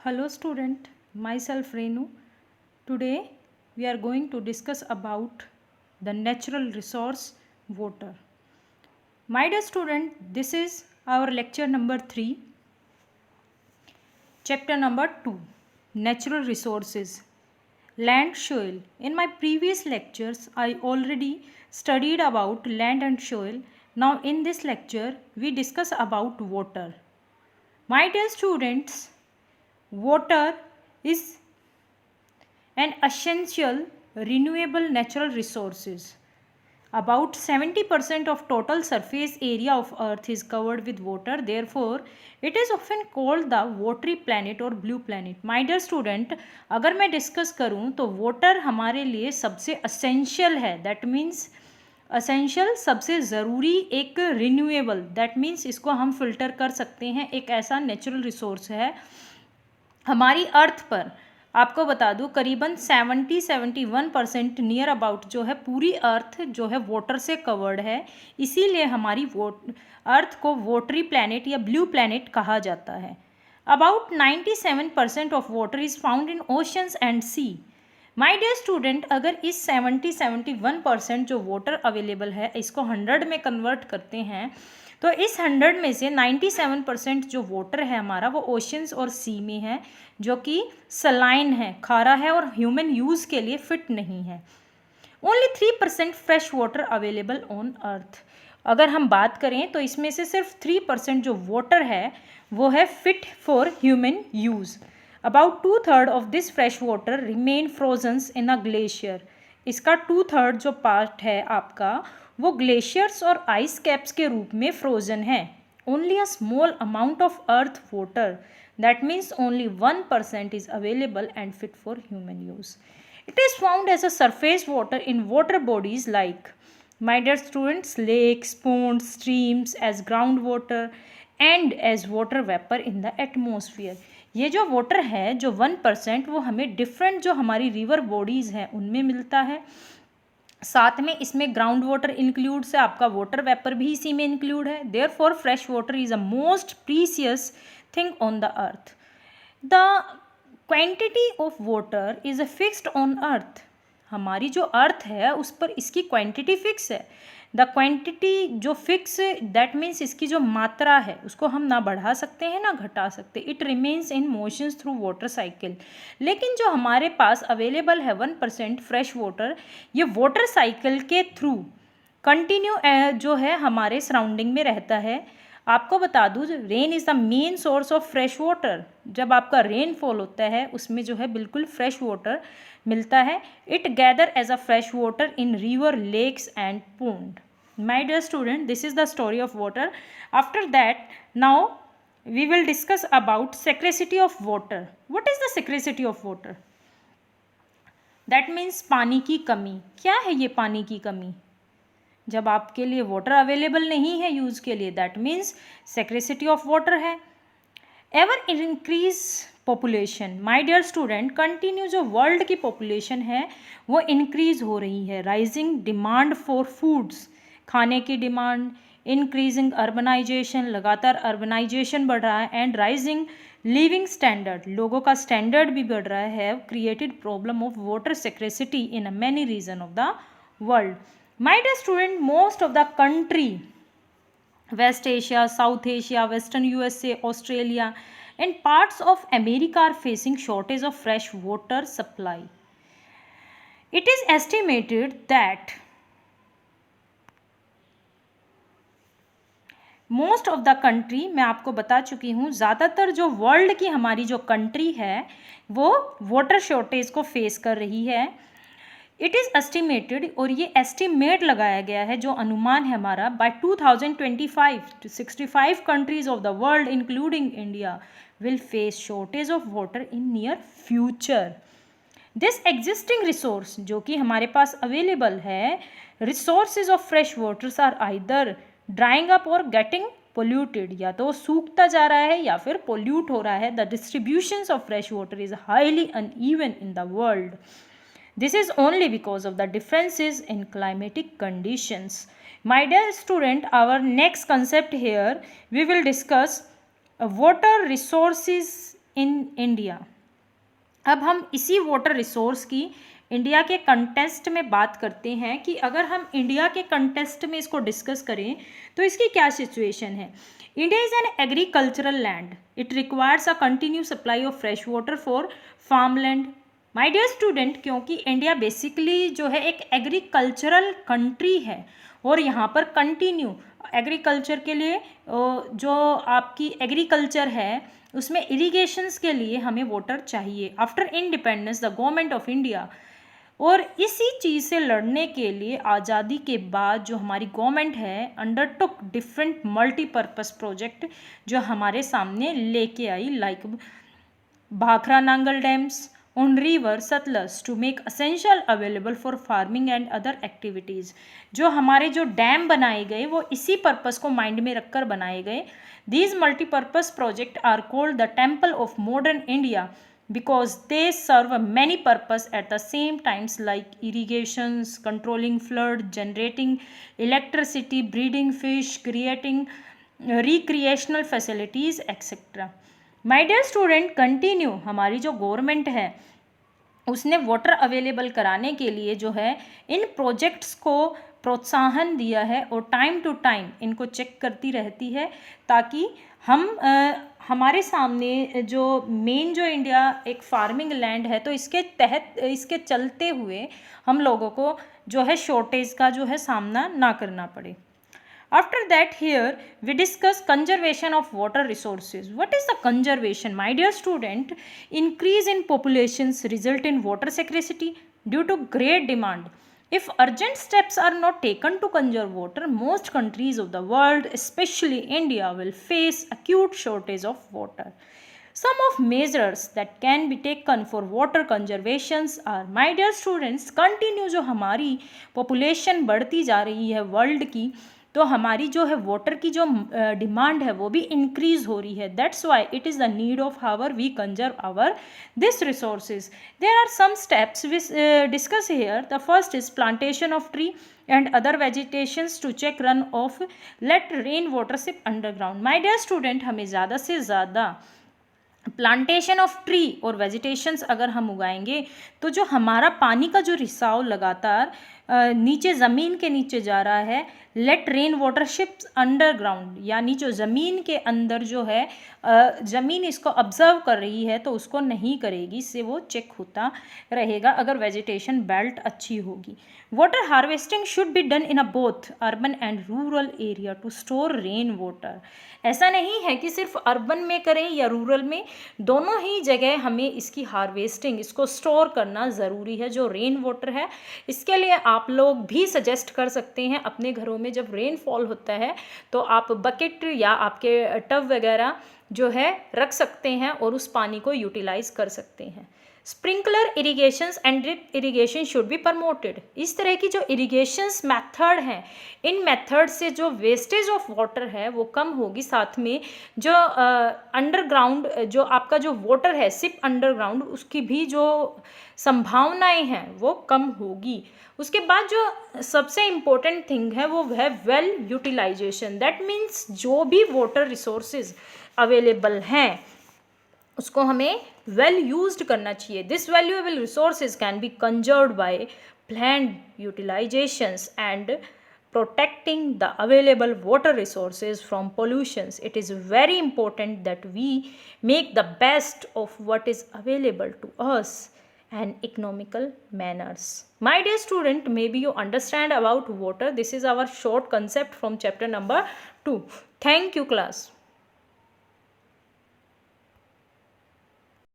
Hello student, myself Renu. Today we are going to discuss about the natural resource water. My dear student, this is our lecture number 3, chapter number 2, natural resources. Land soil. In my previous lectures, I already studied about land and soil. Now in this lecture, we discuss about water. My dear students, water is an essential renewable natural resources. About 70% of total surface area of earth is covered with water. Therefore, it is often called the watery planet or blue planet. My dear student, अगर मैं discuss करूँ तो water हमारे लिए सबसे essential है. That means essential सबसे ज़रूरी एक रिन्यूएबल, दैट मीन्स इसको हम फिल्टर कर सकते हैं, एक ऐसा नेचुरल रिसोर्स है हमारी अर्थ पर. आपको बता दूं करीबन 71% नियर अबाउट जो है पूरी अर्थ जो है वाटर से कवर्ड है. इसीलिए हमारी अर्थ को वाटरी प्लैनेट या ब्लू प्लैनेट कहा जाता है. About 97% of water is found in oceans and sea. My dear student, अगर इस 71% जो वाटर अवेलेबल है इसको 100 में कन्वर्ट करते हैं तो इस 100 में से 97% जो वाटर है हमारा वो ओशंस और सी में है, जो कि सलाइन है, खारा है और ह्यूमन यूज़ के लिए फिट नहीं है. Only 3% fresh water available on earth. अगर हम बात करें तो इसमें से सिर्फ 3% जो वाटर है वो है fit for human use. About 2/3 of this fresh water remain frozens in a glacier. इसका 2/3 जो पार्ट है आपका वो ग्लेशियर्स और आइस कैप्स के रूप में फ्रोजन है. Only a small amount of earth water, that means only 1% is available and fit for human use. It is found as a surface water in water bodies like, my dear students, lakes, ponds, streams, as groundwater and as water vapor in the atmosphere. ये जो water है जो 1% वो हमें different जो हमारी river bodies हैं उनमें मिलता है. साथ में इसमें ग्राउंड वाटर इंक्लूड है, आपका वाटर वेपर भी इसी में इंक्लूड है. Therefore fresh water is a most precious thing on the Earth. The quantity of water is a fixed on Earth. हमारी जो अर्थ है उस पर इसकी क्वांटिटी फिक्स है. द क्वांटिटी जो फिक्स, दैट मीन्स इसकी जो मात्रा है उसको हम ना बढ़ा सकते हैं ना घटा सकते. It remains in motions through water cycle. लेकिन जो हमारे पास अवेलेबल है 1% फ्रेश वाटर, ये वाटर साइकिल के थ्रू कंटिन्यू जो है हमारे सराउंडिंग में रहता है. आपको बता दूँ rain is the main source of fresh water. जब आपका रेनफॉल होता है उसमें जो है बिल्कुल फ्रेश वाटर मिलता है. It gather as a fresh water in river, lakes and pond. My dear student, this is the story of water. After that now we will discuss about scarcity of water. What is the scarcity of water? That means पानी की कमी. क्या है ये पानी की कमी? जब आपके लिए वाटर अवेलेबल नहीं है यूज़ के लिए, that means scarcity of water है. Ever increase population. My dear student, continue जो वर्ल्ड की पॉपुलेशन है वो इंक्रीज हो रही है. राइजिंग डिमांड फॉर फूड्स, खाने की डिमांड, इंक्रीजिंग अर्बनाइजेशन, लगातार अर्बनाइजेशन बढ़ रहा है, एंड राइजिंग लिविंग स्टैंडर्ड, लोगों का स्टैंडर्ड भी बढ़ रहा है, created problem of water scarcity in many region of the world. My dear student, most of the country, West Asia, South Asia, Western USA, Australia and parts of America are facing shortage of fresh water supply. It is estimated that most of the country, मैं आपको बता चुकी हूँ ज़्यादातर जो world की हमारी जो कंट्री है वो वाटर शॉर्टेज को फेस कर रही है. इट इज़ एस्टिमेटेड, और ये एस्टिमेट लगाया गया है जो अनुमान है हमारा, by 2025 65 countries of the world including India will face shortage of water in near future. This existing resource जो कि हमारे पास अवेलेबल है, resources of fresh waters are either drying up और गेटिंग पोल्यूटेड. या तो सूखता जा रहा है या फिर पोल्यूट हो रहा है. The distributions of fresh water is highly uneven in the world. This is only because of the differences in climatic conditions. My dear student, our next concept here we will discuss water resources in India. अब हम इसी water resource की India के contest में बात करते हैं कि अगर हम इंडिया के कंटेस्ट में इसको डिस्कस करें तो इसकी क्या सिचुएशन है. India is an agricultural land. It requires a continue supply of fresh water for farm land. My dear student, क्योंकि इंडिया बेसिकली जो है एक एग्रीकल्चरल कंट्री है और यहाँ पर कंटिन्यू एग्रीकल्चर के लिए जो आपकी एग्रीकल्चर है उसमें इरिगेशंस के लिए हमें वाटर चाहिए. After independence the government of India, और इसी चीज़ से लड़ने के लिए आज़ादी के बाद जो हमारी गवर्नमेंट है अंडरटुक डिफरेंट मल्टीपर्पस प्रोजेक्ट जो हमारे सामने लेके आई, like Bhakra Nangal dams on river Sutlej to make essential available for farming and other activities. जो हमारे जो डैम बनाए गए वो इसी पर्पस को माइंड में रखकर बनाए गए. These multipurpose project are called the temple of modern India because they serve many purpose at the same times, like irrigations, controlling flood, generating electricity, breeding fish, creating recreational facilities, etc. My dear student, continue. हमारी जो government है उसने water available कराने के लिए जो है इन projects को प्रोत्साहन दिया है और टाइम टू टाइम इनको चेक करती रहती है ताकि हम हमारे सामने जो मेन जो इंडिया एक फार्मिंग लैंड है तो इसके तहत इसके चलते हुए हम लोगों को जो है शॉर्टेज का जो है सामना ना करना पड़े. After that, here we discuss conservation of water resources. What is the conservation? My dear student, increase in populations result in water scarcity due to great demand. If urgent steps are not taken to conserve water, most countries of the world, especially India, will face acute shortage of water. Some of measures that can be taken for water conservations are, my dear students, continue जो हमारी population बढ़ती जा रही है world की तो हमारी जो है वाटर की जो डिमांड है वो भी इंक्रीज हो रही है. That's why it is the need of hour we conserve our this resources. There are some steps which discuss here. The first is plantation of tree and other vegetations to check run off let rain water seep underground. My dear student, हमें ज़्यादा से ज़्यादा plantation of tree और vegetations अगर हम उगाएंगे तो जो हमारा पानी का जो रिसाव लगातार नीचे ज़मीन के नीचे जा रहा है, let rain water seeps underground, यानी जो ज़मीन के अंदर जो है ज़मीन इसको ऑब्जर्व कर रही है तो उसको नहीं करेगी, इससे वो चेक होता रहेगा अगर वेजिटेशन बेल्ट अच्छी होगी. Water harvesting should be done in a both urban and rural area to store rain water. ऐसा नहीं है कि सिर्फ अर्बन में करें या रूरल में, दोनों ही जगह हमें इसकी हार्वेस्टिंग इसको स्टोर करना ज़रूरी है. जो रेन वाटर है इसके लिए आप लोग भी सजेस्ट कर सकते हैं अपने घरों में जब रेनफॉल होता है तो आप बकेट या आपके टब वगैरह जो है रख सकते हैं और उस पानी को यूटिलाइज कर सकते हैं. Sprinkler irrigations and drip irrigation should be promoted. इस तरह की जो इरिगेशंस मेथड हैं इन मेथड से जो वेस्टेज ऑफ वाटर है वो कम होगी. साथ में जो अंडरग्राउंड जो आपका जो वाटर है सिप अंडरग्राउंड उसकी भी जो संभावनाएं हैं वो कम होगी. उसके बाद जो सबसे इम्पोर्टेंट थिंग है वो है वेल यूटिलाइजेशन. दैट मीन्स जो भी वाटर रिसोर्सेज अवेलेबल हैं उसको हमें वेल यूज्ड करना चाहिए. This valuable resources can be conserved by planned utilisations and protecting the available water resources from pollutions. It is very important that we make the best of what is available to us and economical manners. My dear student, maybe you understand about water. This is our short concept from chapter number 2. Thank you class.